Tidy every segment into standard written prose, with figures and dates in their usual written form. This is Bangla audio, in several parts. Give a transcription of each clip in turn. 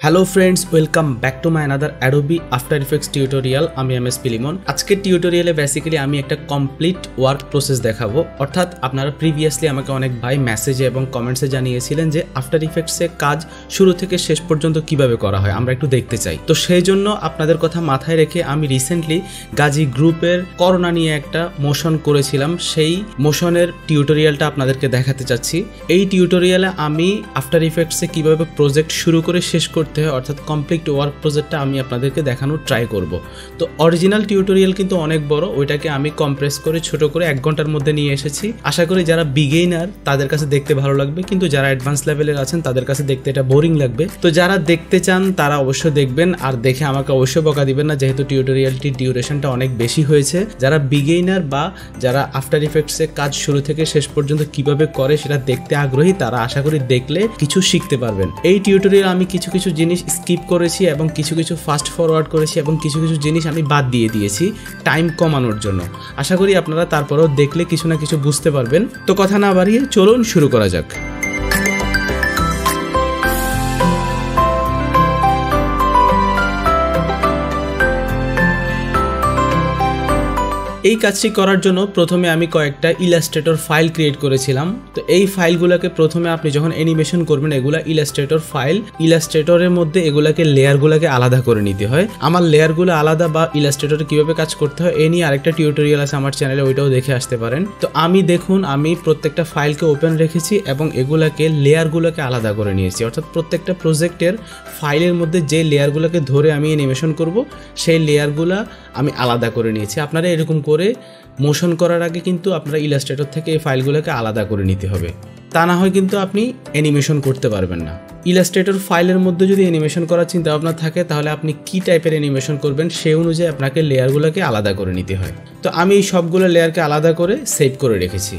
Hello friends welcome back to my another Adobe After Effects tutorial. আমি এমএস পিলিমন। আজকের টিউটোরিয়ালে বেসিক্যালি আমি একটা কমপ্লিট ওয়ার্ক প্রসেস দেখাবো। অর্থাৎ আপনারা প্রিভিয়াসলি আমাকে অনেক ভাই মেসেজে এবং কমেন্টসে জানিয়েছিলেন যে আফটার ইফেক্টসে কাজ শুরু থেকে শেষ পর্যন্ত কিভাবে করা হয় আমরা একটু দেখতে চাই। তো সেই জন্য আপনাদের কথা মাথায় রেখে আমি রিসেন্টলি গাজী গ্রুপের করোনা নিয়ে একটা মোশন করেছিলাম, সেই মোশনের টিউটোরিয়ালটা আপনাদেরকে দেখাতে চাচ্ছি। এই টিউটোরিয়ালে আমি আফটার ইফেক্টসে কিভাবে প্রজেক্ট শুরু করে শেষ করতে হয় অর্থাৎ কমপ্লিট ওয়ার্ক প্রজেক্টটা আমি আপনাদেরকে দেখানোর ট্রাই করব। তো অরিজিনাল টিউটোরিয়াল কিন্তু অনেক বড়, ওইটাকে আমি কম্প্রেস করে ছোট করে 1 ঘন্টার মধ্যে নিয়ে এসেছি। আশা করি যারা বিগিনার তাদের কাছে দেখতে ভালো লাগবে, কিন্তু যারা অ্যাডভান্স লেভেলের আছেন তাদের কাছে দেখতে এটা বোরিং লাগবে। তো যারা দেখতে চান তারা অবশ্যই দেখবেন, আর দেখে আমাকে অবশ্যই বকা দিবেন না, যেহেতু টিউটোরিয়ালটির ডিউরেশনটা অনেক বেশি হয়েছে। যারা বিগিনার বা যারা আফটার ইফেক্টসে কাজ শুরু থেকে শেষ পর্যন্ত কিভাবে করে সেটা দেখতে আগ্রহী, তারা আশা করি দেখলে কিছু শিখতে পারবেন। এই টিউটোরিয়াল আমি কিছু কিছু জিনিস স্কিপ করেছি এবং কিছু কিছু ফাস্ট ফরওয়ার্ড করেছি এবং কিছু কিছু জিনিস আমি বাদ দিয়ে দিয়েছি টাইম কমানোর জন্য। আশা করি আপনারা তারপরেও দেখলে কিছু না কিছু বুঝতে পারবেন। তো কথা না বাড়িয়ে চলুন শুরু করা যাক। এই কাজটি করার জন্য প্রথমে আমি কয়েকটা ইলাস্ট্রেটর ফাইল ক্রিয়েট করেছিলাম। তো এই ফাইলগুলোকে প্রথমে আপনি যখন অ্যানিমেশন করবেন এগুলা ইলাস্ট্রেটর ফাইল, ইলাস্ট্রেটরের মধ্যে এগুলাকে লেয়ারগুলোকে আলাদা করে নিতে হয়। আমার লেয়ারগুলো আলাদা বা ইলাস্ট্রেটরে কিভাবে কাজ করতে হয় এ নিয়ে আরেকটা টিউটোরিয়াল আছে আমার চ্যানেলে, ওইটাও দেখে আসতে পারেন। তো আমি প্রত্যেকটা ফাইলকে ওপেন রেখেছি এবং এগুলাকে লেয়ারগুলোকে আলাদা করে নিয়েছি। অর্থাৎ প্রত্যেকটা প্রজেক্টের ফাইলের মধ্যে যে লেয়ারগুলোকে ধরে আমি অ্যানিমেশন করব সেই লেয়ারগুলো আমি আলাদা করে নিয়েছি। আপনারা এরকম করে মোশন করার আগে কিন্তু আপনারা ইলাস্ট্রেটর থেকে এই ফাইলগুলোকে আলাদা করে নিতে হবে, তা না হয় কিন্তু আপনি অ্যানিমেশন করতে পারবেন না। ইলাস্ট্রেটর ফাইলের মধ্যে যদি অ্যানিমেশন করার চিন্তা ভাবনা থাকে তাহলে আপনি কি টাইপের অ্যানিমেশন করবেন সেই অনুযায়ী আপনাকে লেয়ারগুলোকে আলাদা করে নিতে হয়। তো আমি এই সবগুলো লেয়ারকে আলাদা করে সেভ করে রেখেছি।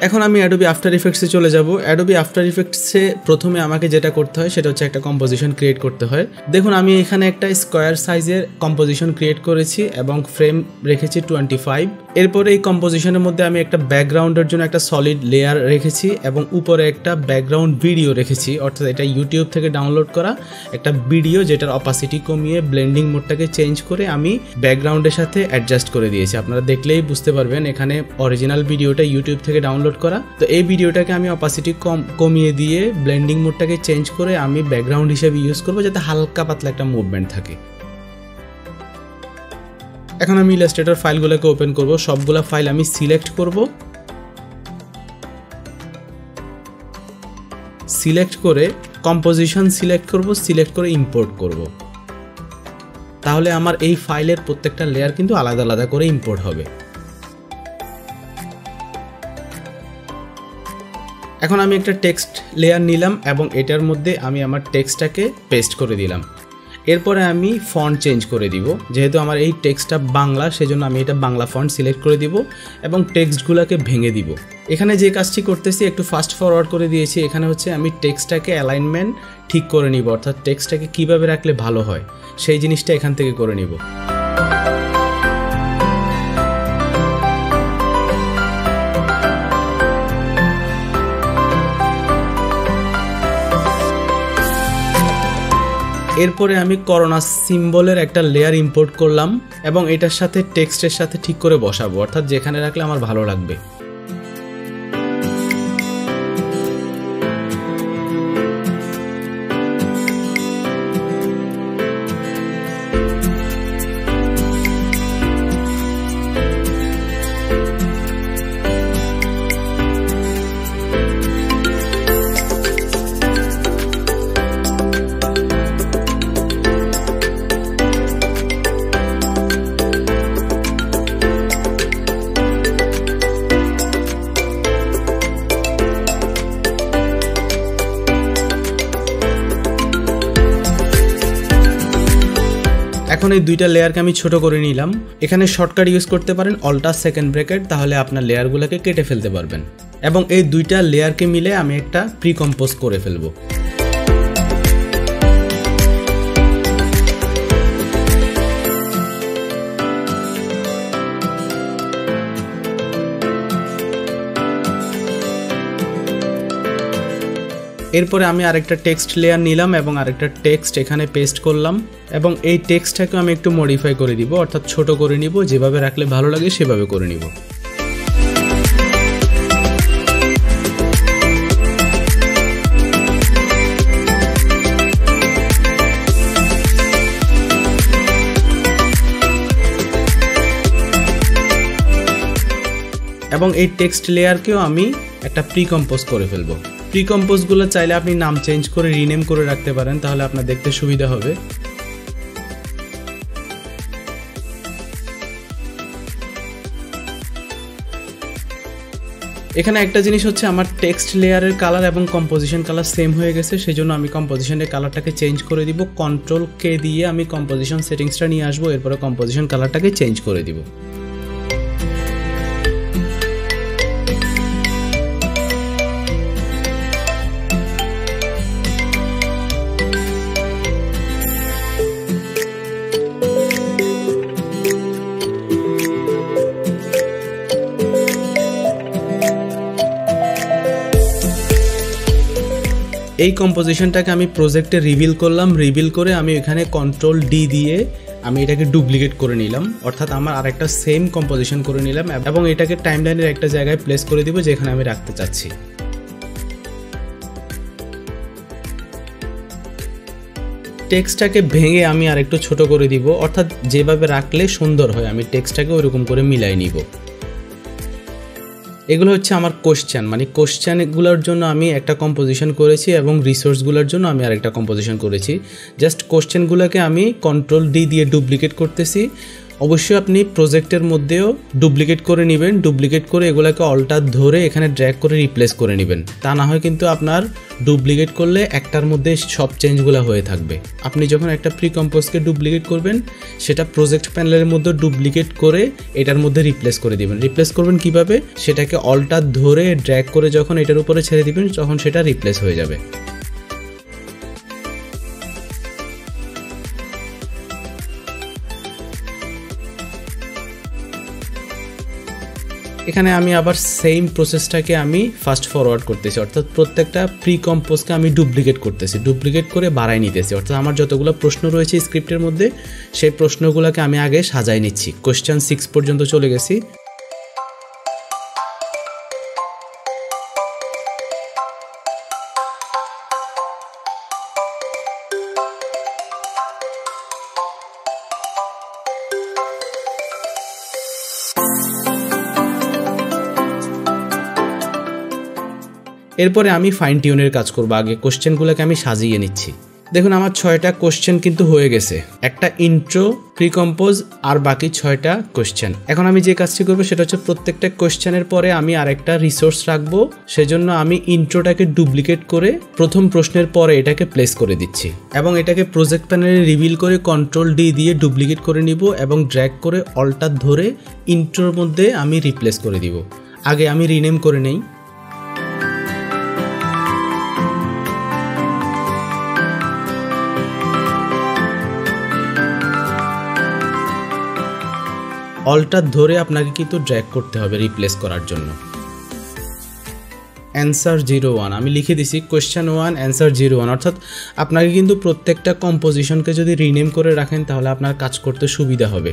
এখন আমি অ্যাডোবি আফটার ইফেক্টসে চলে যাব। অ্যাডোবি আফটার ইফেক্টসে প্রথমে আমাকে যেটা করতে হয় সেটা হচ্ছে একটা কম্পোজিশন ক্রিয়েট করতে হয়। দেখুন আমি এখানে একটা স্কোয়ার সাইজের কম্পোজিশন ক্রিয়েট করেছি এবং ফ্রেম রেখেছি 25। এরপরে এই কম্পোজিশনের মধ্যে আমি একটা ব্যাকগ্রাউন্ডের জন্য একটা সলিড লেয়ার রেখেছি এবং উপরে একটা ব্যাকগ্রাউন্ড ভিডিও রেখেছি। অর্থাৎ এটা ইউটিউব থেকে ডাউনলোড করা একটা ভিডিও, যেটার অপাসিটি কমিয়ে ব্লেন্ডিং মোডটাকে চেঞ্জ করে আমি ব্যাকগ্রাউন্ডের সাথে অ্যাডজাস্ট করে দিয়েছি। আপনারা দেখলেই বুঝতে পারবেন এখানে অরিজিনাল ভিডিওটা ইউটিউব থেকে ডাউনলোড করা। তো এই ভিডিওটাকে আমি অপাসিটি কমিয়ে দিয়ে ব্লেন্ডিং মোডটাকে চেঞ্জ করে আমি ব্যাকগ্রাউন্ড হিসেবে ইউজ করব, যাতে হালকা পাতলা একটা মুভমেন্ট থাকে। এখন আমি ইলাস্ট্রেটর ফাইলগুলোকে ওপেন করব, সবগুলা ফাইল আমি সিলেক্ট করব। সিলেক্ট করে কম্পোজিশন সিলেক্ট করব, সিলেক্ট করে ইম্পোর্ট করব। তাহলে আমার এই ফাইলের প্রত্যেকটা লেয়ার কিন্তু আলাদা আলাদা করে ইম্পোর্ট হবে। এখন আমি একটা টেক্সট লেয়ার নিলাম এবং এটার মধ্যে আমি আমার টেক্সটটাকে পেস্ট করে দিলাম। এরপরে আমি ফন্ট চেঞ্জ করে দিব, যেহেতু আমার এই টেক্সটটা বাংলা সেজন্য আমি এটা বাংলা ফন্ট সিলেক্ট করে দিব এবং টেক্সটগুলোকে ভেঙে দিব। এখানে যে কাজটি করতেছি একটু ফাস্ট ফরওয়ার্ড করে দিয়েছি। এখানে হচ্ছে আমি টেক্সটটাকে অ্যালাইনমেন্ট ঠিক করে নিব, অর্থাৎ টেক্সটটাকে কীভাবে রাখলে ভালো হয় সেই জিনিসটা এখান থেকে করে নিব। এরপরে আমি করোনা সিম্বলের একটা লেয়ার ইম্পোর্ট করলাম এবং এটার সাথে টেক্সটের সাথে ঠিক করে বসাবো, অর্থাৎ যেখানে রাখলে আমার ভালো লাগবে। এখন এই দুইটা লেয়ারকে আমি ছোট করে নিলাম। এখানে শর্টকাট ইউজ করতে পারেন অল্টার সেকেন্ড ব্র্যাকেট, তাহলে আপনার লেয়ারগুলোকে কেটে ফেলতে পারবেন। এবং এই দুইটা লেয়ারকে মিলে আমি একটা প্রি কম্পোজ করে ফেলবো। এরপরে আমি আরেকটা টেক্সট লেয়ার নিলাম এবং আরেকটা টেক্সট এখানে পেস্ট করলাম এবং এই টেক্সটটাকে আমি একটু মডিফাই করে দিব, অর্থাৎ ছোট করে নিব, যেভাবে রাখলে ভালো লাগে সেভাবে করে নিব। এবং এই টেক্সট লেয়ারকেও আমি একটা প্রি কম্পোজ করে ফেলবো। প্রি কম্পোজগুলো চাইলে আপনি নাম চেঞ্জ করে রিনেম করে রাখতে পারেন, তাহলে আপনার দেখতে সুবিধা হবে। এখানে একটা জিনিস হচ্ছে, আমার টেক্সট লেয়ারের কালার এবং কম্পোজিশন কালার সেম হয়ে গেছে, সেজন্য আমি কম্পোজিশনের কালারটাকে চেঞ্জ করে দিব। কন্ট্রোল কে দিয়ে আমি কম্পোজিশন সেটিংসটা নিয়ে আসবো, এরপরে কম্পোজিশন কালারটাকে চেঞ্জ করে দিব। এই কম্পোজিশনটাকে আমি প্রজেক্টে রিভিল করলাম, রিভিল করে আমি এখানে কন্ট্রোল ডি দিয়ে আমি এটাকে ডুপ্লিকেট করে নিলাম, অর্থাৎ আমার আরেকটা সেম কম্পোজিশন করে নিলাম এবং এটাকে টাইমলাইনের একটা জায়গায় প্লেস করে দিব যেখানে আমি রাখতে চাচ্ছি। টেক্সটটাকে ভেঙে আমি আরেকটু ছোট করে দিব, অর্থাৎ যেভাবে রাখলে সুন্দর হয় আমি টেক্সটটাকে ওইরকম করে মিলাই নিব। এগুলো হচ্ছে আমার কোশ্চেন, মানে কোশ্চেনগুলোর জন্য আমি একটা কম্পোজিশন করেছি এবং রিসোর্সগুলোর জন্য আমি আরেকটা কম্পোজিশন করেছি। জাস্ট কোশ্চেনগুলোকে আমি কন্ট্রোল ডি দিয়ে ডুপ্লিকেট করতেছি। অবশ্যই আপনি প্রজেক্টের মধ্যেও ডুপ্লিকেট করে নেবেন, ডুপ্লিকেট করে এগুলোকে অল্টার ধরে এখানে ড্র্যাগ করে রিপ্লেস করে নেবেন, তা না হয় কিন্তু আপনার ডুপ্লিকেট করলে একটার মধ্যে সব চেঞ্জগুলো হয়ে থাকবে। আপনি যখন একটা প্রি কম্পোজকে ডুপ্লিকেট করবেন, সেটা প্রজেক্ট প্যানেলের মধ্যে ডুপ্লিকেট করে এটার মধ্যে রিপ্লেস করে দিবেন। রিপ্লেস করবেন কিভাবে? সেটাকে অল্টার ধরে ড্র্যাগ করে যখন এটার উপরে ছেড়ে দিবেন তখন সেটা রিপ্লেস হয়ে যাবে। এখানে আমি আবার সেম প্রসেসটাকে আমি ফাস্ট ফরওয়ার্ড করতেছি, অর্থাৎ প্রত্যেকটা প্রি কম্পোজকে আমি ডুপ্লিকেট করতেছি, ডুপ্লিকেট করে বাড়াই নিতেছি। অর্থাৎ আমার যতগুলো প্রশ্ন রয়েছে স্ক্রিপ্টের মধ্যে সেই প্রশ্নগুলোকে আমি আগে সাজাই নিচ্ছি। কোশ্চেন 6 পর্যন্ত চলে গেছি। এরপরে আমি ফাইন টিউনের কাজ করব। আগে কোশ্চেনগুলোকে আমি সাজিয়ে নিচ্ছি। দেখুন আমার 6টা কোশ্চেন কিন্তু হয়ে গেছে, একটা ইন্ট্রো, প্রি কম্পোজ আর বাকি 6টা কোশ্চেন। এখন আমি যে কাজটি করবো সেটা হচ্ছে প্রত্যেকটা কোশ্চেনের পরে আমি আরেকটা রিসোর্স রাখবো। সেজন্য আমি ইন্ট্রোটাকে ডুপ্লিকেট করে প্রথম প্রশ্নের পরে এটাকে প্লেস করে দিচ্ছি এবং এটাকে প্রজেক্ট প্যানেলে রিভিল করে কন্ট্রোল ডি দিয়ে ডুপ্লিকেট করে নিব এবং ড্র্যাগ করে অল্টার ধরে ইন্ট্রোর মধ্যে আমি রিপ্লেস করে দিব। আগে আমি রিনেম করে নেই। অল্টার ধরে আপনাকে কিন্তু ড্র্যাগ করতে হবে রিপ্লেস করার জন্য। অ্যান্সার 01 আমি লিখে দিছি কোয়েশ্চেন 1 অ্যান্সার 01 অর্থাৎ আপনাকে কিন্তু প্রত্যেকটা কম্পোজিশনকে যদি রিনেম করে রাখেন তাহলে আপনার কাজ করতে সুবিধা হবে।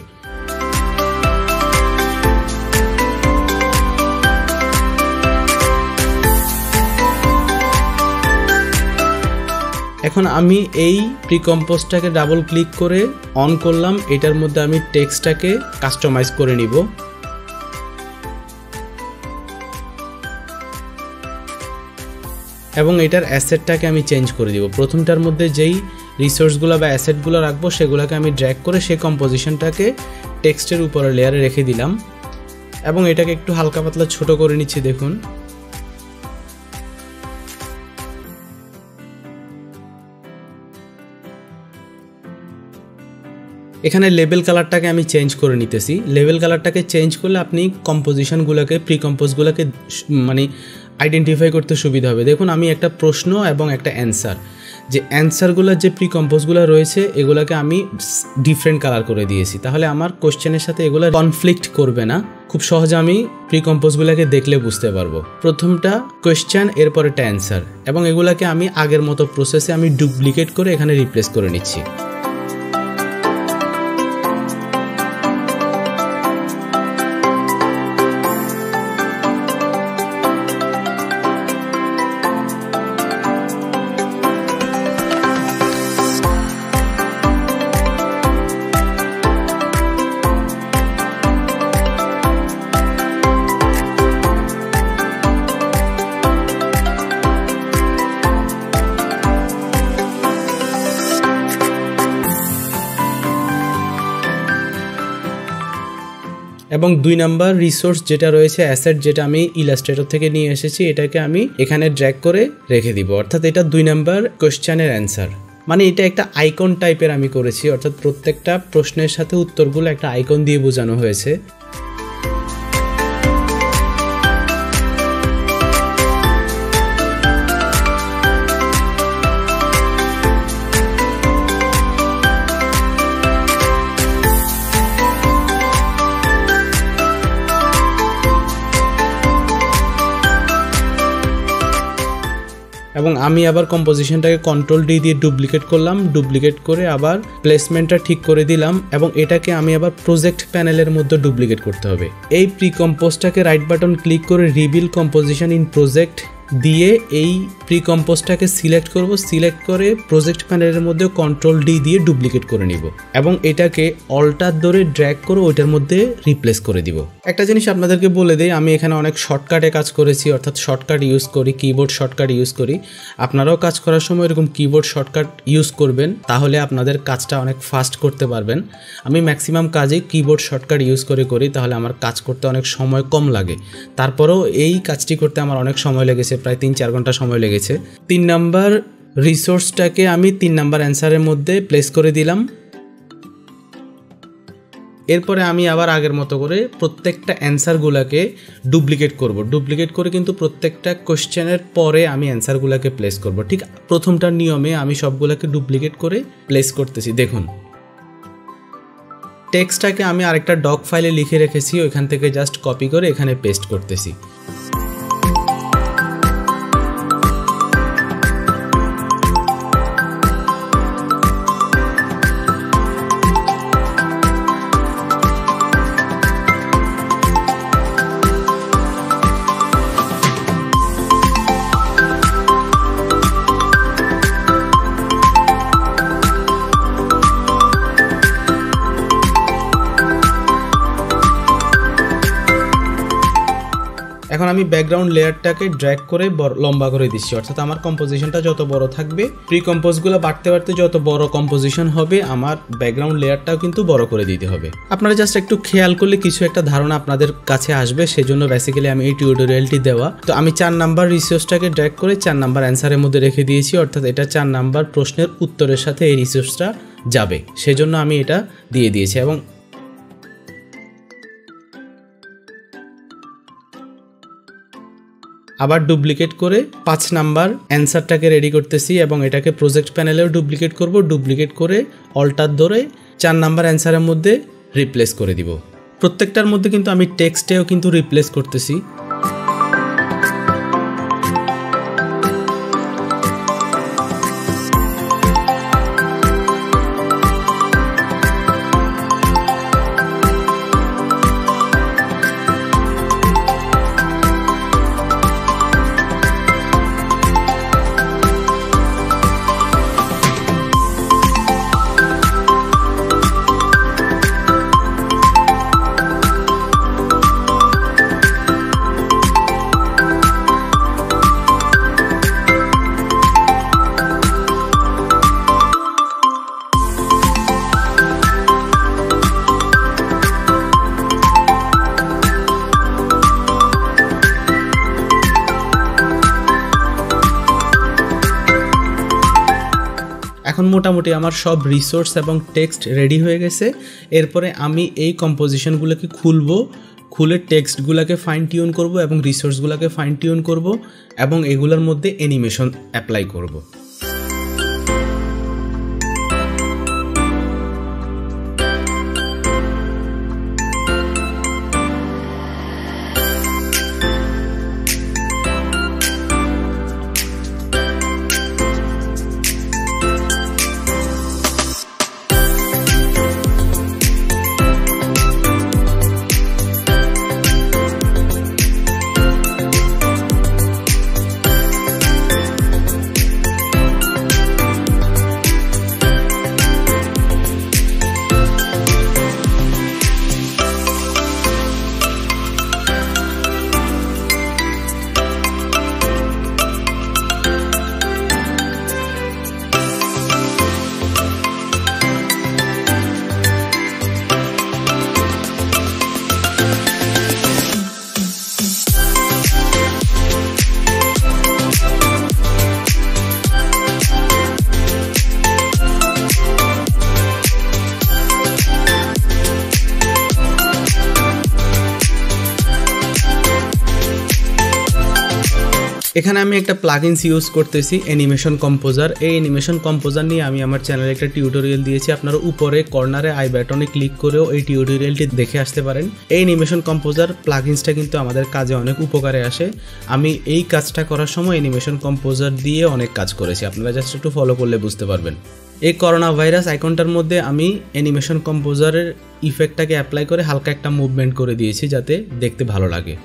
এখন আমি এই প্রিকম্পোজটাকে ডাবল ক্লিক করে অন করলাম, এটার মধ্যে আমি টেক্সটটাকে কাস্টমাইজ করে নিব। এবং এটার অ্যাসেটটাকে আমি চেঞ্জ করে দিব। প্রথমটার মধ্যে যেই রিসোর্সগুলো বা অ্যাসেটগুলো রাখবো সেগুলোকে আমি ড্র্যাগ করে সেই কম্পোজিশনটাকে টেক্সটের উপরে লেয়ারে রেখে দিলাম এবং এটাকে একটু হালকা পাতলা ছোট করে নিচ্ছি। দেখুন এখানে লেবেল কালারটাকে আমি চেঞ্জ করে নিতেছি। লেবেল কালারটাকে চেঞ্জ করলে আপনি কম্পোজিশনগুলোকে প্রিকম্পোজগুলোকে মানে আইডেন্টিফাই করতে সুবিধা হবে। দেখুন আমি একটা প্রশ্ন এবং একটা অ্যান্সার, যে অ্যান্সারগুলোর যে প্রিকম্পোজগুলো রয়েছে এগুলোকে আমি ডিফারেন্ট কালার করে দিয়েছি, তাহলে আমার কোশ্চেনের সাথে এগুলো কনফ্লিক্ট করবে না। খুব সহজে আমি প্রিকম্পোজগুলোকে দেখলে বুঝতে পারবো। প্রথমটা কোয়েশ্চেন, এরপর একটা অ্যান্সার, এবং এগুলোকে আমি আগের মতো প্রসেসে আমি ডুপ্লিকেট করে এখানে রিপ্লেস করে নিচ্ছি। এবং 2 নাম্বার রিসোর্স যেটা রয়েছে অ্যাসেট, যেটা আমি ইলাস্ট্রেটর থেকে নিয়ে এসেছি, এটাকে আমি এখানে ড্র্যাগ করে রেখে দিব। অর্থাৎ এটা 2 নাম্বার কোশ্চেনের অ্যান্সার, মানে এটা একটা আইকন টাইপের আমি করেছি। অর্থাৎ প্রত্যেকটা প্রশ্নের সাথে উত্তরগুলো একটা আইকন দিয়ে বোঝানো হয়েছে। এবং আমি আবার কম্পোজিশনটাকে কন্ট্রোল ডি দিয়ে ডুপ্লিকেট করলাম, ডুপ্লিকেট করে আবার প্লেসমেন্টটা ঠিক করে দিলাম এবং এটাকে আমি আবার প্রজেক্ট প্যানেলের মধ্যে ডুপ্লিকেট করতে হবে। এই প্রিকম্পোজটাকে রাইট বাটন ক্লিক করে রিভিল কম্পোজিশন ইন প্রজেক্ট দিয়ে এই প্রিকম্পোজটাকে সিলেক্ট করব, সিলেক্ট করে প্রজেক্ট প্যানেলের মধ্যে কন্ট্রোল ডি দিয়ে ডুপ্লিকেট করে নিব এবং এটাকে অল্টার ধরে ড্র্যাগ করে ওইটার মধ্যে রিপ্লেস করে দিব। একটা জিনিস আপনাদেরকে বলে দেই, আমি এখানে অনেক শর্টকাটে কাজ করেছি, অর্থাৎ শর্টকাট ইউজ করি, কিবোর্ড শর্টকাট ইউজ করি। আপনারাও কাজ করার সময় এরকম কিবোর্ড শর্টকাট ইউজ করবেন, তাহলে আপনাদের কাজটা অনেক ফাস্ট করতে পারবেন। আমি ম্যাক্সিমাম কাজেই কিবোর্ড শর্টকাট ইউজ করে করি, তাহলে আমার কাজ করতে অনেক সময় কম লাগে। তারপরেও এই কাজটি করতে আমার অনেক সময় লেগেছে, প্রায় 3-4 ঘন্টা সময় লেগেছে। 3 নাম্বার রিসোর্সটাকে আমি 3 নাম্বার অ্যান্সারের মধ্যে প্লেস করে দিলাম। এরপরে আমি আবার আগের মতো করে প্রত্যেকটা অ্যান্সারগুলোকে ডুপ্লিকেট করব। ডুপ্লিকেট করে কিন্তু প্রত্যেকটা কোশ্চেনের পরে আমি অ্যান্সারগুলোকে প্লেস করব। ঠিক প্রথমটার নিয়মে আমি সবগুলোকে ডুপ্লিকেট করে প্লেস করতেছি। দেখুন টেক্সটটাকে আমি আরেকটা ডক ফাইলে লিখে রেখেছি, ওইখান থেকে জাস্ট কপি করে এখানে পেস্ট করতেছি। এখন আমি ব্যাকগ্রাউন্ড লেয়ারটাকে ড্র্যাগ করে লম্বা করে দিচ্ছি, অর্থাৎ আমার কম্পোজিশনটা যত বড় থাকবে, প্রিকম্পোজগুলো বাড়তে বাড়তে যত বড় কম্পোজিশন হবে, আমার ব্যাকগ্রাউন্ড লেয়ারটাও কিন্তু বড় করে দিতে হবে। আপনারা জাস্ট একটু খেয়াল করলে কিছু একটা ধারণা আপনাদের কাছে আসবে, সেজন্য বেসিক্যালি আমি এই টিউটোরিয়ালটি দেওয়া। তো আমি 4 নাম্বার রিসোর্সটাকে ড্র্যাগ করে 4 নাম্বার অ্যান্সারের মধ্যে রেখে দিয়েছি, অর্থাৎ এটা 4 নাম্বার প্রশ্নের উত্তরের সাথে এই রিসোর্সটা যাবে, সেজন্য আমি এটা দিয়ে দিয়েছি। এবং আবার ডুপ্লিকেট করে 5 নাম্বার অ্যান্সারটাকে রেডি করতেছি এবং এটাকে প্রজেক্ট প্যানেলেও ডুপ্লিকেট করব, ডুপ্লিকেট করে অল্টার ধরে 4 নাম্বার অ্যান্সারের মধ্যে রিপ্লেস করে দিব। প্রত্যেকটার মধ্যে কিন্তু আমি টেক্সটেও কিন্তু রিপ্লেস করতেছি। এখন মোটামুটি আমার সব রিসোর্স এবং টেক্সট রেডি হয়ে গেছে। এরপরে আমি এই কম্পোজিশনগুলোকে খুলে টেক্সটগুলোকে ফাইন টিউন করব এবং রিসোর্সগুলোকে ফাইন টিউন করব এবং এগুলোর মধ্যে অ্যানিমেশন অ্যাপ্লাই করব। এখানে আমি একটা প্লাগইনস ইউজ করতেছি অ্যানিমেশন কম্পোজার। এই অ্যানিমেশন কম্পোজার নিয়ে আমি আমার চ্যানেলে একটা টিউটোরিয়াল দিয়েছি, আপনারা উপরে কর্নারে আই বাটনে ক্লিক করেও এই টিউটোরিয়ালটি দেখে আসতে পারেন। এই অ্যানিমেশন কম্পোজার প্লাগইনসটা কিন্তু আমাদের কাজে অনেক উপকারে আসে। আমি এই কাজটা করার সময় অ্যানিমেশন কম্পোজার দিয়ে অনেক কাজ করেছি, আপনারা জাস্ট একটু ফলো করলে বুঝতে পারবেন। এই করোনা ভাইরাস আইকনটার মধ্যে আমি অ্যানিমেশন কম্পোজারের ইফেক্টটাকে অ্যাপ্লাই করে হালকা একটা মুভমেন্ট করে দিয়েছি যাতে দেখতে ভালো লাগে।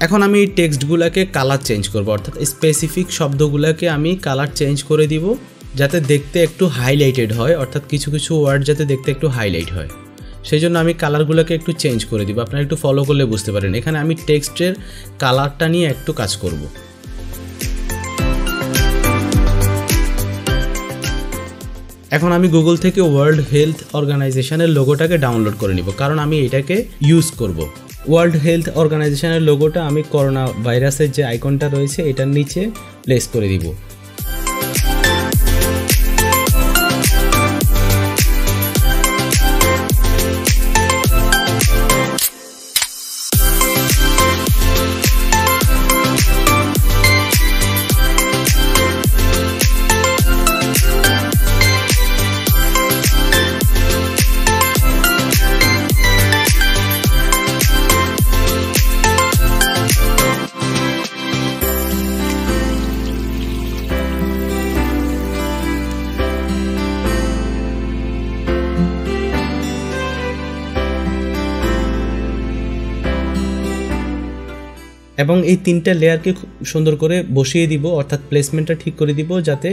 এখন আমি এই টেক্সটগুলোকে কালার চেঞ্জ করব, অর্থাৎ স্পেসিফিক শব্দগুলোকে আমি কালার চেঞ্জ করে দিব যাতে দেখতে একটু হাইলাইটেড হয়, অর্থাৎ কিছু কিছু ওয়ার্ড যাতে দেখতে একটু হাইলাইট হয়। সেই জন্য আমি কালারগুলোকে একটু চেঞ্জ করে দিব, আপনারা একটু ফলো করলে বুঝতে পারেন। এখানে আমি টেক্সটের কালারটা নিয়ে একটু কাজ করব। এখন আমি গুগল থেকে ওয়ার্ল্ড হেলথ অর্গানাইজেশনের লোগোটাকে ডাউনলোড করে নিব, কারণ আমি এটাকে ইউজ করব। ওয়ার্ল্ড হেলথ অর্গানাইজেশনের লোগোটা আমি করোনা ভাইরাসের যে আইকনটা রয়েছে এটার নিচে প্লেস করে দিব। এবং এই তিনটা লেয়ারকে সুন্দর করে বসিয়ে দিব, অর্থাৎ প্লেসমেন্টটা ঠিক করে দিব যাতে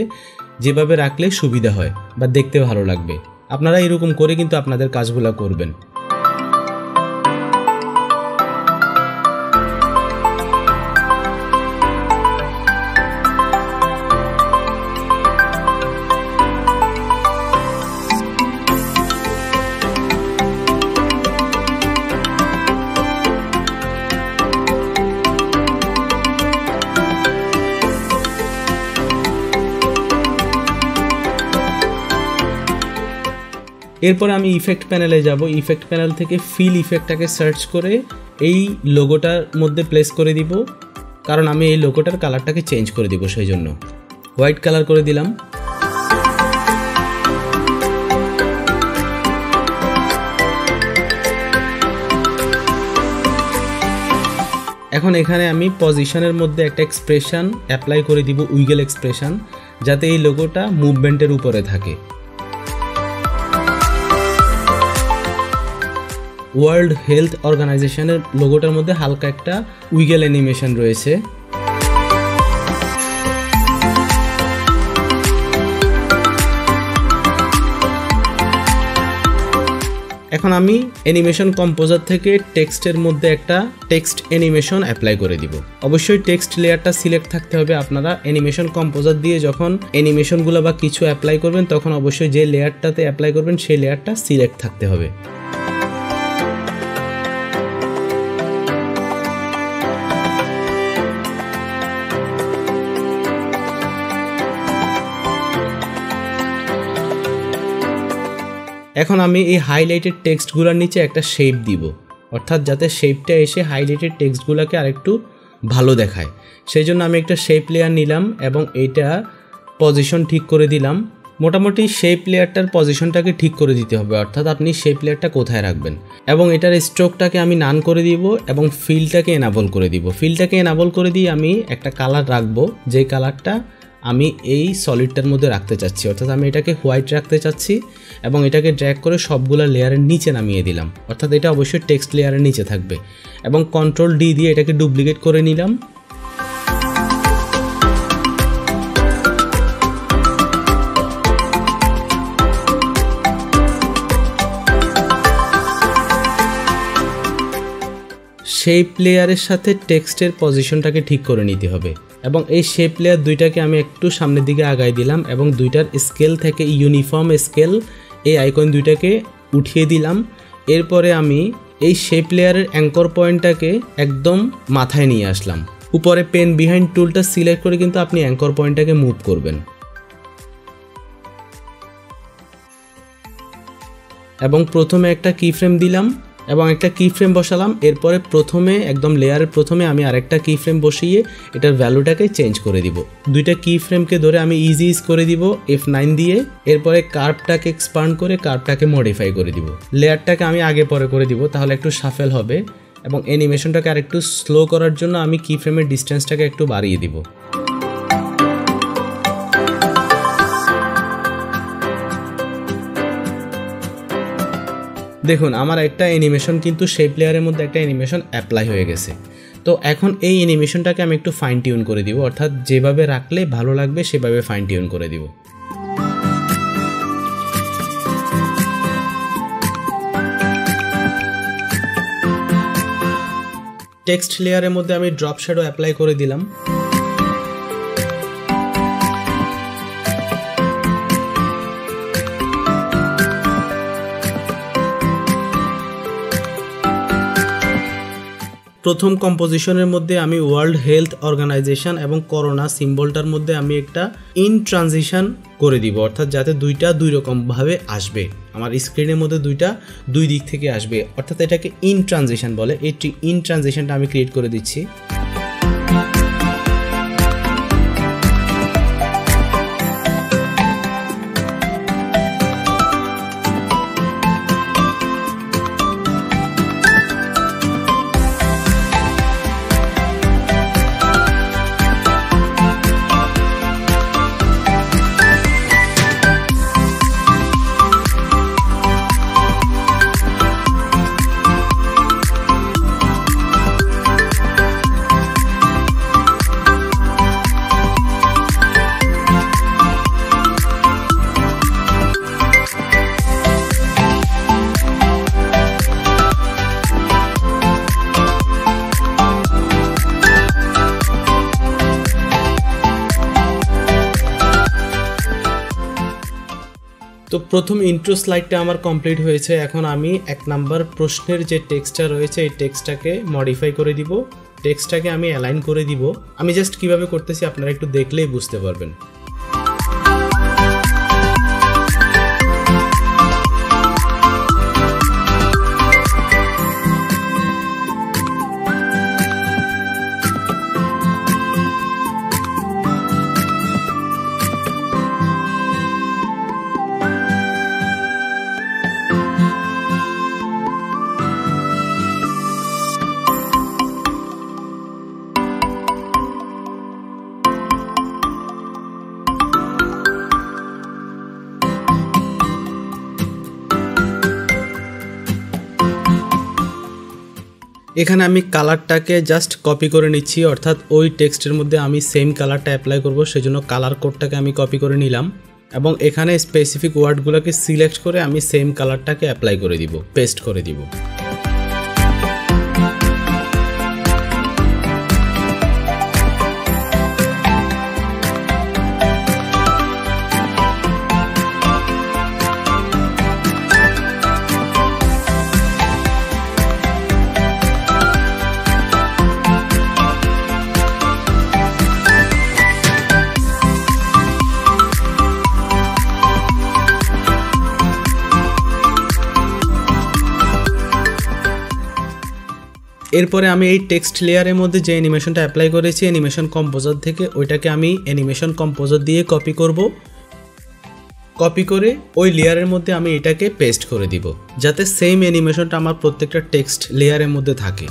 যেভাবে রাখলে সুবিধা হয় বা দেখতে ভালো লাগবে। আপনারা এরকম করে কিন্তু আপনাদের কাজগুলো করবেন। এরপর আমি ইফেক্ট প্যানেলে যাব। ইফেক্ট প্যানেল থেকে ফিল ইফেক্টটাকে সার্চ করে এই লোগোটার মধ্যে প্লেস করে দিব, কারণ আমি এই লোগোটার কালারটাকে চেঞ্জ করে দিব, সেই জন্য হোয়াইট কালার করে দিলাম। এখন এখানে আমি পজিশনের মধ্যে একটা এক্সপ্রেশন অ্যাপ্লাই করে দিব, উইগেল এক্সপ্রেশন, যাতে এই লোগোটা মুভমেন্টের উপরে থাকে। ওয়ার্ল্ড হেলথ অর্গানাইজেশনের লোগোটার মধ্যে হালকা একটা উইগেল অ্যানিমেশন রয়েছে। এখন আমি অ্যানিমেশন কম্পোজার থেকে টেক্সটের মধ্যে একটা টেক্সট অ্যানিমেশন অ্যাপ্লাই করে দিব। অবশ্যই টেক্সট লেয়ারটা সিলেক্ট থাকতে হবে। আপনারা অ্যানিমেশন কম্পোজার দিয়ে যখন অ্যানিমেশনগুলো বা কিছু অ্যাপ্লাই করবেন তখন অবশ্যই যে লেয়ারটাতে অ্যাপ্লাই করবেন সেই লেয়ারটা সিলেক্ট থাকতে হবে। এখন আমি এই হাইলাইটেড টেক্সটগুলোর নিচে একটা শেপ দিব, অর্থাৎ যাতে শেপটা এসে হাইলাইটেড টেক্সটগুলোকে আরেকটু ভালো দেখায়। সেই জন্য আমি একটা শেপ লেয়ার নিলাম এবং এইটা পজিশন ঠিক করে দিলাম। মোটামুটি শেপ লেয়ারটার পজিশনটাকে ঠিক করে দিতে হবে, অর্থাৎ আপনি শেপ লেয়ারটা কোথায় রাখবেন। এবং এটার স্ট্রোকটাকে আমি নান করে দিব এবং ফিলটাকে এনাবল করে দিব। ফিলটাকে এনাবল করে দিয়ে আমি একটা কালার রাখবো, যেই কালারটা আমি এই সলিডটার মধ্যে রাখতে চাচ্ছি, অর্থাৎ আমি এটাকে হোয়াইট রাখতে চাচ্ছি এবং এটাকে ড্র্যাগ করে সবগুলা লেয়ারের নিচে নামিয়ে দিলাম, অর্থাৎ এটা অবশ্যই টেক্সট লেয়ারের নিচে থাকবে। এবং কন্ট্রোল ডি দিয়ে এটাকে ডুপ্লিকেট করে নিলাম। শেপ লেয়ারের সাথে টেক্সটের পজিশনটাকে ঠিক করে নিতে হবে এবং এই শেপ লেয়ার দুইটাকে আমি একটু সামনের দিকে আগায় দিলাম এবং দুইটার স্কেল থেকে ইউনিফর্ম স্কেল এই আইকন দুইটাকে উঠিয়ে দিলাম। এরপরে আমি এই শেপ লেয়ারের অ্যাঙ্কর পয়েন্টটাকে একদম মাথায় নিয়ে আসলাম। উপরে পেন বিহাইন্ড টুলটা সিলেক্ট করে কিন্তু আপনি অ্যাঙ্কর পয়েন্টটাকে মুভ করবেন এবং প্রথমে একটা কি ফ্রেম দিলাম এবং একটা কি ফ্রেম বসালাম। এরপরে প্রথমে একদম লেয়ারের প্রথমে আমি আরেকটা কি ফ্রেম বসিয়ে এটার ভ্যালুটাকে চেঞ্জ করে দিব। দুইটা কি ফ্রেমকে ধরে আমি ইজি ইজ করে দিব F9 দিয়ে। এরপরে কার্ভটাকে এক্সপান্ড করে কার্ভটাকে মডিফাই করে দিব। লেয়ারটাকে আমি আগে পরে করে দিব, তাহলে একটু শাফেল হবে। এবং অ্যানিমেশনটাকে আরেকটু স্লো করার জন্য আমি কি ফ্রেমের ডিস্টেন্সটাকে একটু বাড়িয়ে দিব। দেখুন আমার একটা অ্যানিমেশন কিন্তু শেপ লেয়ারের মধ্যে একটা অ্যানিমেশন অ্যাপ্লাই হয়ে গেছে। তো এখন এই অ্যানিমেশনটাকে আমি একটু ফাইন টিউন করে দিব, অর্থাৎ যেভাবে রাখলে ভালো লাগবে সেভাবে ফাইন টিউন করে দিব। টেক্সট লেয়ারের মধ্যে আমি ড্রপ শ্যাডো অ্যাপ্লাই করে দিলাম। প্রথম কম্পোজিশনের মধ্যে আমি ওয়ার্ল্ড হেলথ অর্গানাইজেশন এবং করোনা সিম্বলটার মধ্যে আমি একটা ইন ট্রানজিশন করে দিব, অর্থাৎ যাতে দুইটা দুই রকমভাবে আসবে। আমার স্ক্রিনের মধ্যে দুই দিক থেকে আসবে, অর্থাৎ এটাকে ইন ট্রানজিশন বলে। এই ইন ট্রানজিশনটা আমি ক্রিয়েট করে দিচ্ছি। তো প্রথম ইন্ট্রো স্লাইডটা আমার কমপ্লিট হয়েছে। এখন আমি 1 নাম্বার প্রশ্নের যে টেক্সটটা রয়েছে এই টেক্সটটাকে মডিফাই করে দিব, টেক্সটটাকে আমি অ্যালাইন করে দিব। আমি জাস্ট কিভাবে করতেছি আপনারা একটু দেখলেই বুঝতে পারবেন। এখানে আমি কালারটাকে জাস্ট কপি করে নিচ্ছি, অর্থাৎ ওই টেক্সটের মধ্যে আমি সেম কালারটা অ্যাপ্লাই করব, সেজন্য কালার কোডটাকে আমি কপি করে নিলাম। এবং এখানে স্পেসিফিক ওয়ার্ডগুলোকে সিলেক্ট করে আমি সেম কালারটাকে অ্যাপ্লাই করে দিব, পেস্ট করে দিব। এরপরে আমি এই টেক্সট লেয়ারের মধ্যে যে অ্যানিমেশনটা অ্যাপ্লাই করেছি অ্যানিমেশন কম্পোজার থেকে, ওইটাকে আমি অ্যানিমেশন কম্পোজার দিয়ে কপি করব। কপি করে ওই লেয়ারের মধ্যে আমি এটাকে পেস্ট করে দিব, যাতে সেম অ্যানিমেশনটা আমার প্রত্যেকটা টেক্সট লেয়ারের মধ্যে থাকে।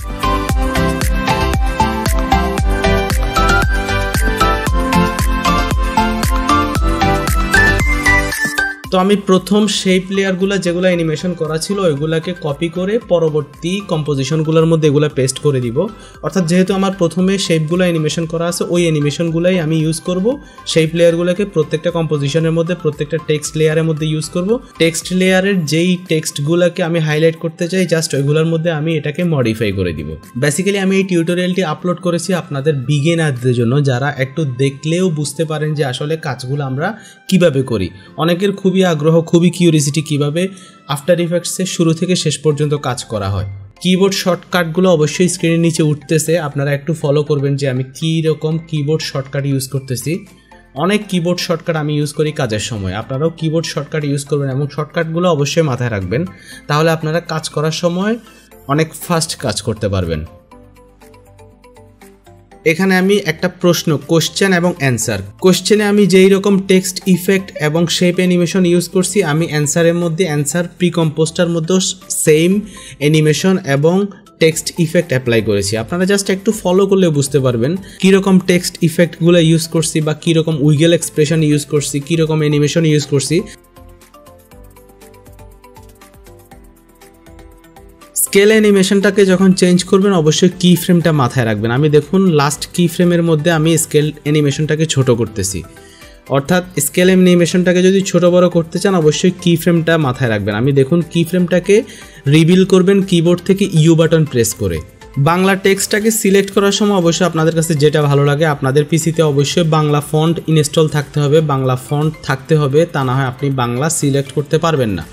তো আমি প্রথম শেপ লেয়ারগুলো যেগুলো অ্যানিমেশন করা ছিল ওইগুলাকে কপি করে পরবর্তী কম্পোজিশনগুলোর মধ্যে এগুলো পেস্ট করে দিব। অর্থাৎ যেহেতু আমার প্রথমে শেপগুলো অ্যানিমেশন করা আছে ওই অ্যানিমেশনগুলাই আমি ইউজ করব। শেপ লেয়ারগুলোকে প্রত্যেকটা কম্পোজিশনের মধ্যে প্রত্যেকটা টেক্সট লেয়ারের মধ্যে ইউজ করব। টেক্সট লেয়ারের যেই টেক্সটগুলোকে আমি হাইলাইট করতে চাই জাস্ট ওইগুলোর মধ্যে আমি এটাকে মডিফাই করে দিব। বেসিক্যালি আমি এই টিউটোরিয়ালটি আপলোড করেছি আপনাদের বিগিনারদের জন্য, যারা একটু দেখলেও বুঝতে পারেন যে আসলে কাজগুলো আমরা কিভাবে করি। অনেকের খুবই আগ্রহ, খুবই কিউরিয়াসিটি কিভাবে আফটার ইফেক্টসে শুরু থেকে শেষ পর্যন্ত কাজ করা হয়। কিবোর্ড শর্টকাটগুলো অবশ্যই স্ক্রিনের নিচে উঠতেছে, আপনারা একটু ফলো করবেন যে আমি কী রকম কিবোর্ড শর্টকাট ইউজ করতেছি। অনেক কিবোর্ড শর্টকাট আমি ইউজ করি কাজের সময়, আপনারাও কিবোর্ড শর্টকাট ইউজ করবেন এবং শর্টকাটগুলো অবশ্যই মাথায় রাখবেন, তাহলে আপনারা কাজ করার সময় অনেক ফাস্ট কাজ করতে পারবেন। এখানে আমি একটা প্রশ্ন, কোশ্চেন এবং অ্যান্সার। কোশ্চেনে আমি যেই রকম টেক্সট ইফেক্ট এবং শেপ অ্যানিমেশন ইউজ করছি, আমি অ্যান্সারের মধ্যে অ্যান্সার প্রিকম্পোজটার মধ্যেও সেম অ্যানিমেশন এবং টেক্সট ইফেক্ট অ্যাপ্লাই করেছি। আপনারা জাস্ট একটু ফলো করলে বুঝতে পারবেন কীরকম টেক্সট ইফেক্টগুলো ইউজ করছি বা কীরকম উইগেল এক্সপ্রেশন ইউজ করছি, কীরকম অ্যানিমেশন ইউজ করছি। স্কেল অ্যানিমেশনটাকে যখন চেঞ্জ করবেন অবশ্যই কি ফ্রেমটা মাথায় রাখবেন। আমি দেখুন লাস্ট কি ফ্রেমের মধ্যে আমি স্কেল অ্যানিমেশনটাকে ছোট করতেছি, অর্থাৎ স্কেল অ্যানিমেশনটাকে যদি ছোট বড় করতে চান অবশ্যই কি ফ্রেমটা মাথায় রাখবেন। আমি দেখুন কি ফ্রেমটাকে রিভিল করবেন কিবোর্ড থেকে ইউ বাটন প্রেস করে। বাংলা টেক্সটটাকে সিলেক্ট করার সময় অবশ্যই আপনাদের কাছে যেটা ভালো লাগে, আপনাদের পিসিতে অবশ্যই বাংলা ফন্ট ইনস্টল থাকতে হবে, বাংলা ফন্ট থাকতে হবে, তা না হয় আপনি বাংলা সিলেক্ট করতে পারবেন না।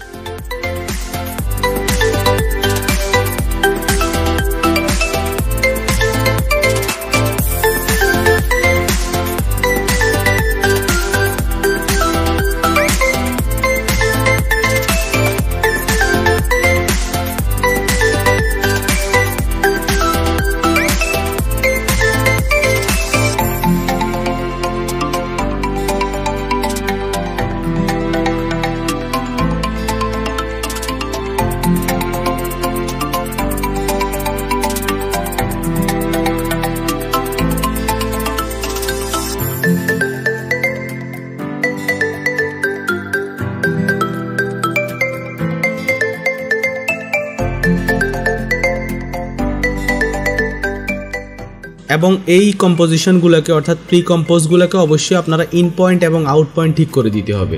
এবং এই কম্পোজিশনগুলোকে অর্থাৎ প্রি কম্পোজগুলোকে অবশ্যই আপনারা ইন পয়েন্ট এবং আউট পয়েন্ট ঠিক করে দিতে হবে।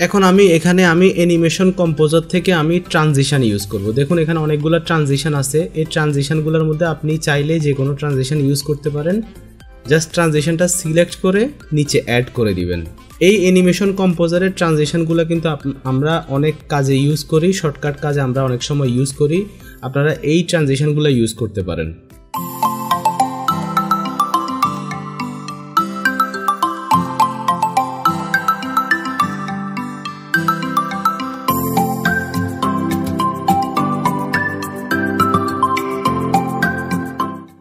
এখন আমি এখানে অ্যানিমেশন কম্পোজার থেকে আমি ট্রানজিশন ইউজ করব। দেখুন এখানে অনেকগুলো ট্রানজিশন আছে, এই ট্রানজিশনগুলোর মধ্যে আপনি চাইলে যে কোনো ট্রানজিশন ইউজ করতে পারেন। জাস্ট ট্রানজিশনটা সিলেক্ট করে নিচে অ্যাড করে দিবেন। এই অ্যানিমেশন কম্পোজারের ট্রানজিশনগুলো কিন্তু আমরা অনেক কাজে ইউজ করি, শর্টকাট কাজে আমরা অনেক সময় ইউজ করি। আপনারা এই ট্রানজিশনগুলো ইউজ করতে পারেন।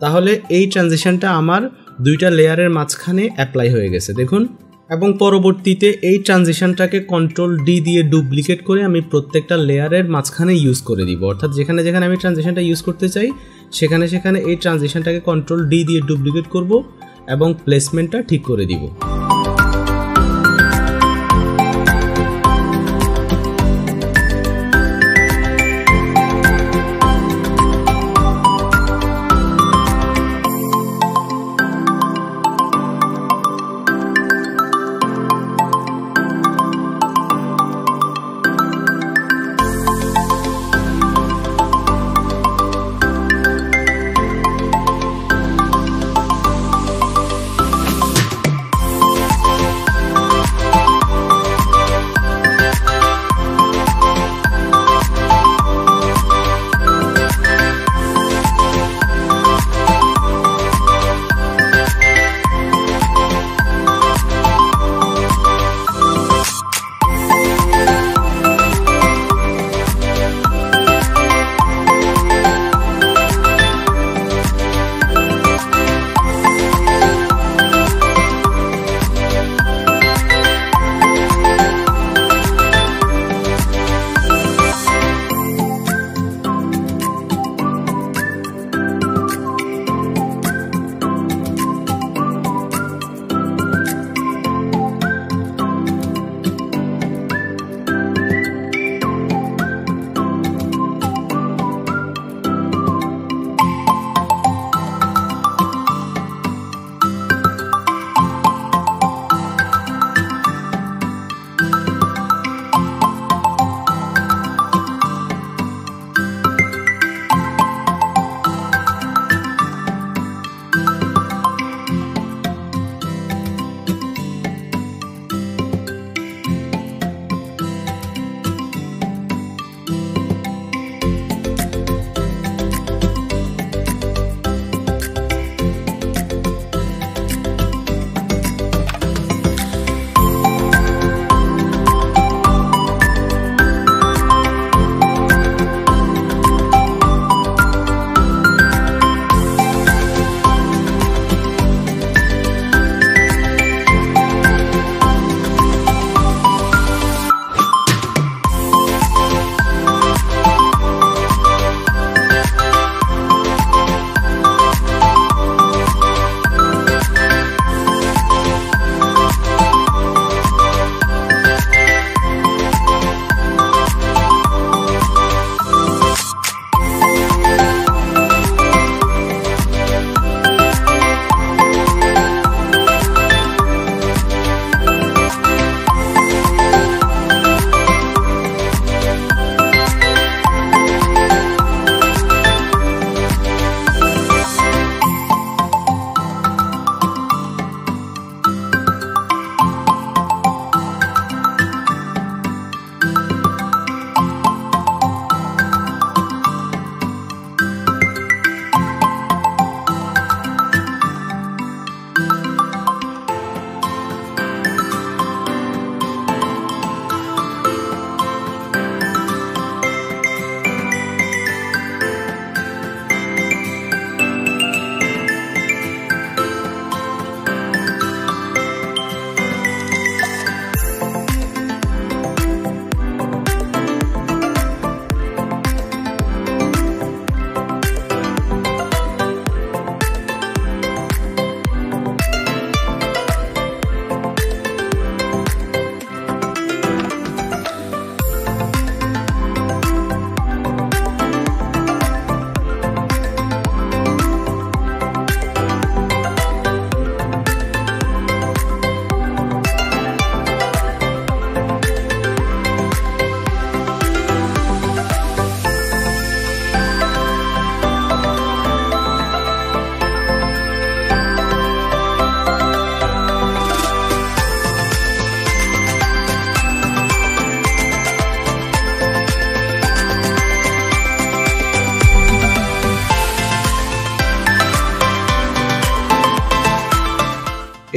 তাহলে এই ট্রানজিশনটা আমার দুইটা লেয়ারের মাঝখানে অ্যাপ্লাই হয়ে গেছে দেখুন। এবং পরবর্তীতে এই ট্রানজিশনটাকে কন্ট্রোল ডি দিয়ে ডুপ্লিকেট করে আমি প্রত্যেকটা লেয়ারের মাঝখানে ইউজ করে দিব। অর্থাৎ যেখানে যেখানে আমি ট্রানজিশনটা ইউজ করতে চাই সেখানে সেখানে এই ট্রানজিশনটাকে কন্ট্রোল ডি দিয়ে ডুপ্লিকেট করব এবং প্লেসমেন্টটা ঠিক করে দিব।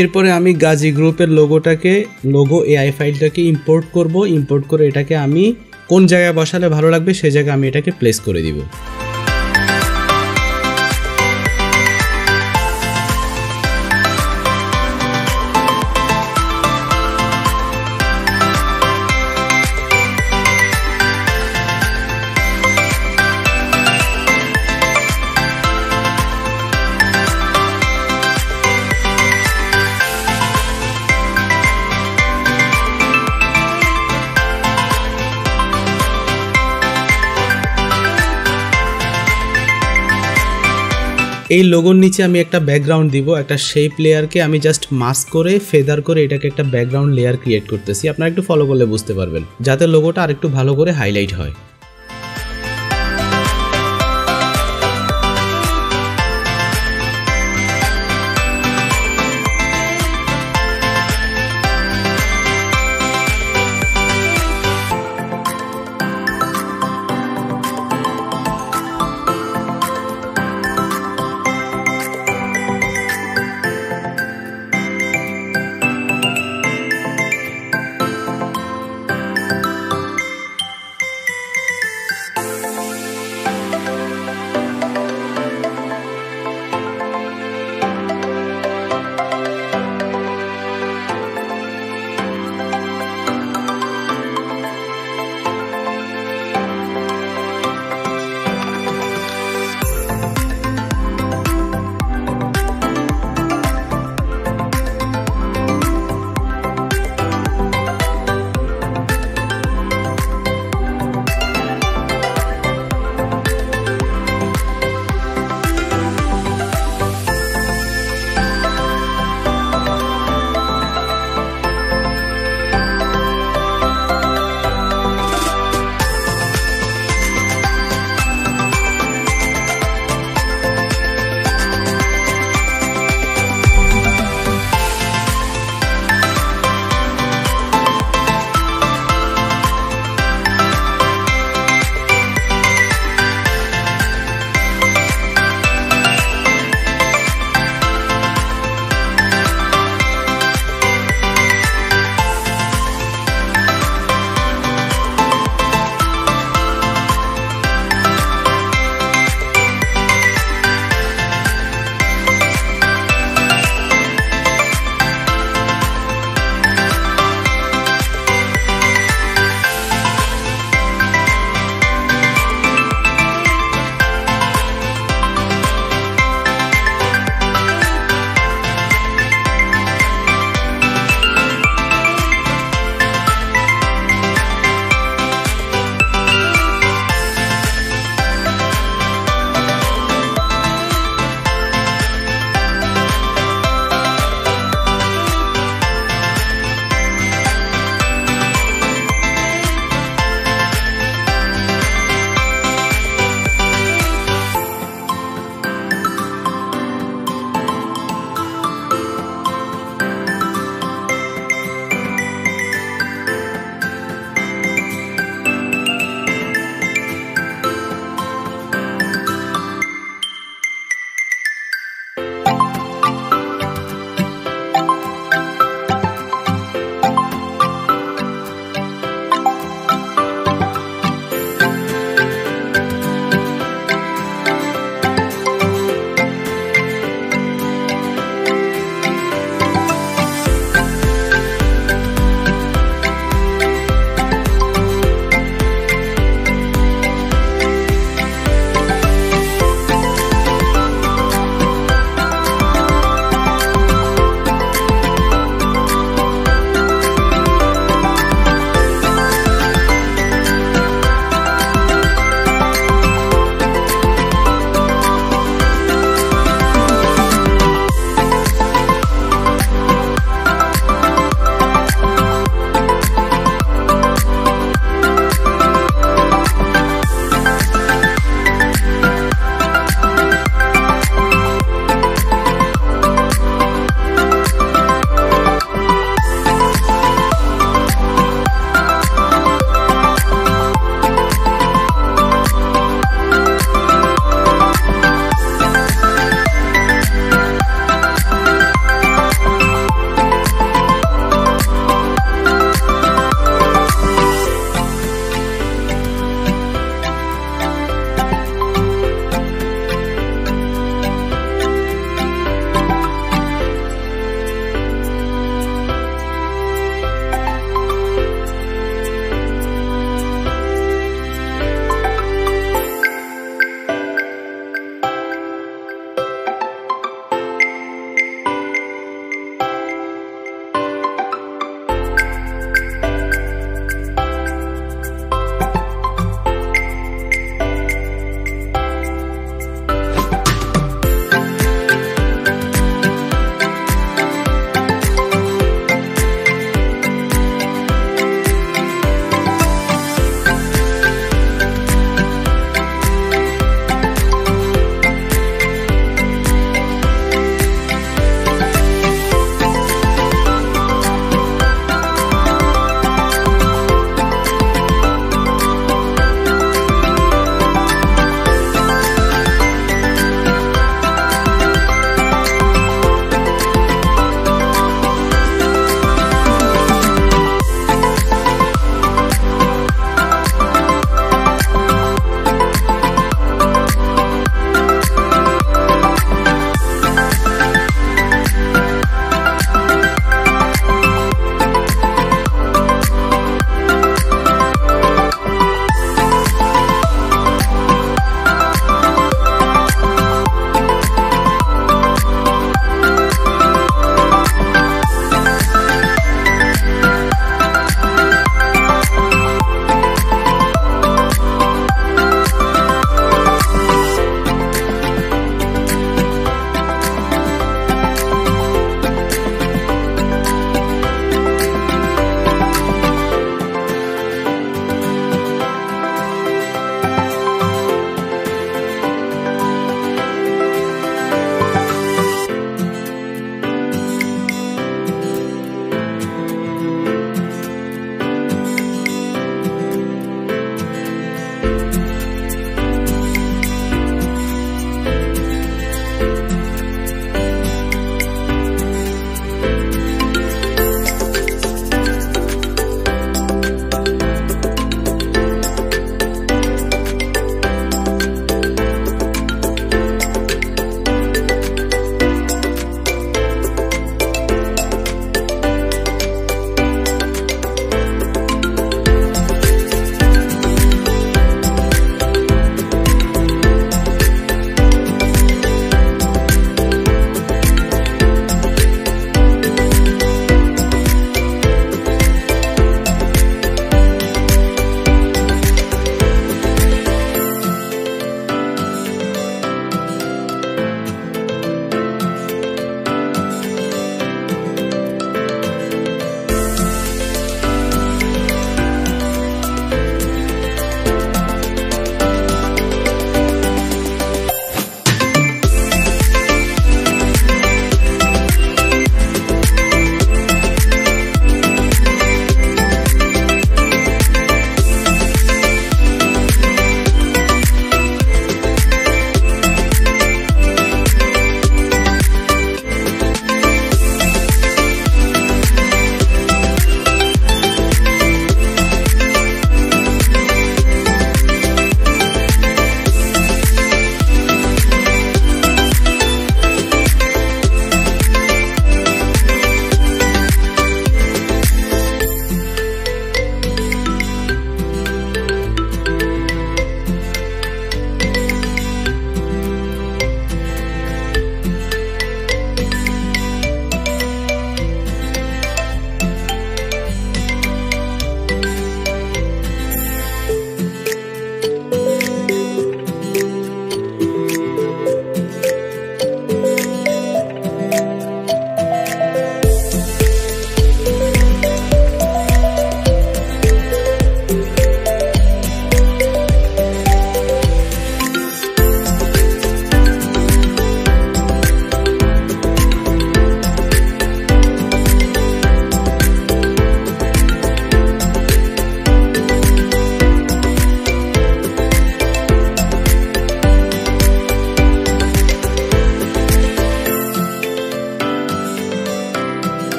এরপরে আমি গাজী গ্রুপের লোগো এআই ফাইলটাকে ইম্পোর্ট করব। ইম্পোর্ট করে এটাকে আমি কোন জায়গায় বসালে ভালো লাগবে সেই জায়গায় আমি এটাকে প্লেস করে দিব। এই লোগোর নিচে আমি একটা ব্যাকগ্রাউন্ড দিব, একটা শেপ লেয়ারকে আমি জাস্ট মাস্ক করে ফেদার করে এটাকে একটা ব্যাকগ্রাউন্ড লেয়ার ক্রিয়েট করতেছি। আপনারা একটু ফলো করলে বুঝতে পারবেন, যাতে লোগোটা আরেকটু ভালো করে হাইলাইট হয়।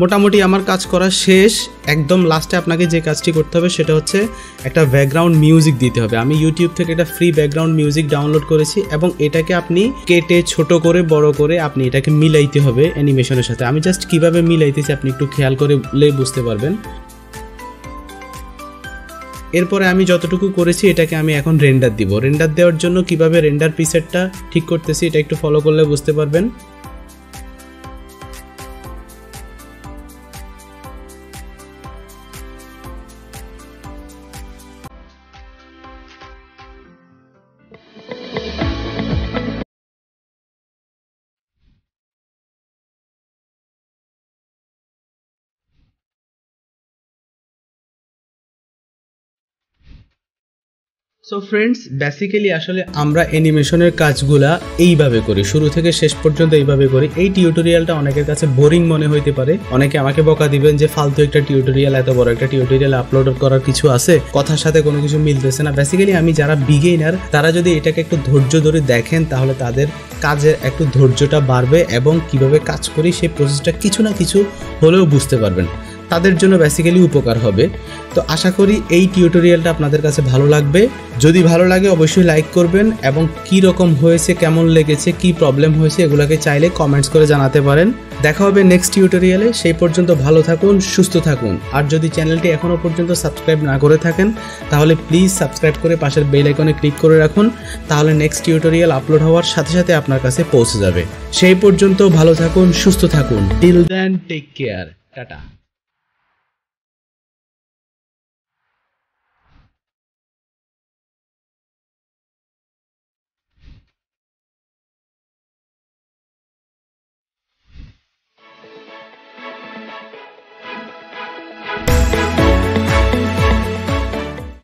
মোটামুটি আমার কাজ করা শেষ। একদম লাস্টে আপনাকে যে কাজটি করতে হবে সেটা হচ্ছে একটা ব্যাকগ্রাউন্ড মিউজিক দিতে হবে। আমি ইউটিউব থেকে একটা ফ্রি ব্যাকগ্রাউন্ড মিউজিক ডাউনলোড করেছি এবং এটাকে আপনি কেটে ছোট করে বড় করে আপনি এটাকে মিলাইতে হবে অ্যানিমেশনের সাথে। আমি জাস্ট কিভাবে মিলাইতেছি আপনি একটু খেয়াল করলে বুঝতে পারবেন। এরপরে আমি যতটুকু করেছি এটাকে আমি এখন রেন্ডার দিব। রেন্ডার দেওয়ার জন্য কিভাবে রেন্ডার প্রিসেটটা ঠিক করতেছি এটা একটু ফলো করলে বুঝতে পারবেন। সো ফ্রেন্ডস, বেসিক্যালি আসলে আমরা অ্যানিমেশনের কাজগুলা এইভাবে করি, শুরু থেকে শেষ পর্যন্ত এইভাবে করি। এই টিউটোরিয়ালটা অনেকের কাছে বোরিং মনে হইতে পারে, অনেকে আমাকে বকা দিবেন যে ফালতু একটা টিউটোরিয়াল, এত বড় একটা টিউটোরিয়াল আপলোড করার কিছু আছে, কথার সাথে কোনো কিছু মিলতেছে না। বেসিক্যালি আমি যারা বিগিনার তারা যদি এটাকে একটু ধৈর্য ধরে দেখেন তাহলে তাদের কাজের একটু ধৈর্যটা বাড়বে এবং কিভাবে কাজ করি সেই প্রসেসটা কিছু না কিছু হলেও বুঝতে পারবেন, তাদের জন্য বেসিক্যালি উপকার হবে। তো আশা করি এই টিউটোরিয়ালটা আপনাদের কাছে ভালো লাগবে। যদি ভালো লাগে অবশ্যই লাইক করবেন এবং কি রকম হয়েছে, কেমন লেগেছে, কি প্রবলেম হয়েছে এগুলোকে চাইলে কমেন্টস করে জানাতে পারেন। দেখা হবে নেক্সট টিউটোরিয়ালে। সেই পর্যন্ত ভালো থাকুন, সুস্থ থাকুন। আর যদি চ্যানেলটি এখনও পর্যন্ত সাবস্ক্রাইব না করে থাকেন তাহলে প্লিজ সাবস্ক্রাইব করে পাশের বেল আইকনে ক্লিক করে রাখুন, তাহলে নেক্সট টিউটোরিয়াল আপলোড হওয়ার সাথে সাথে আপনার কাছে পৌঁছে যাবে। সেই পর্যন্ত ভালো থাকুন, সুস্থ থাকুন। Till then take care, tata.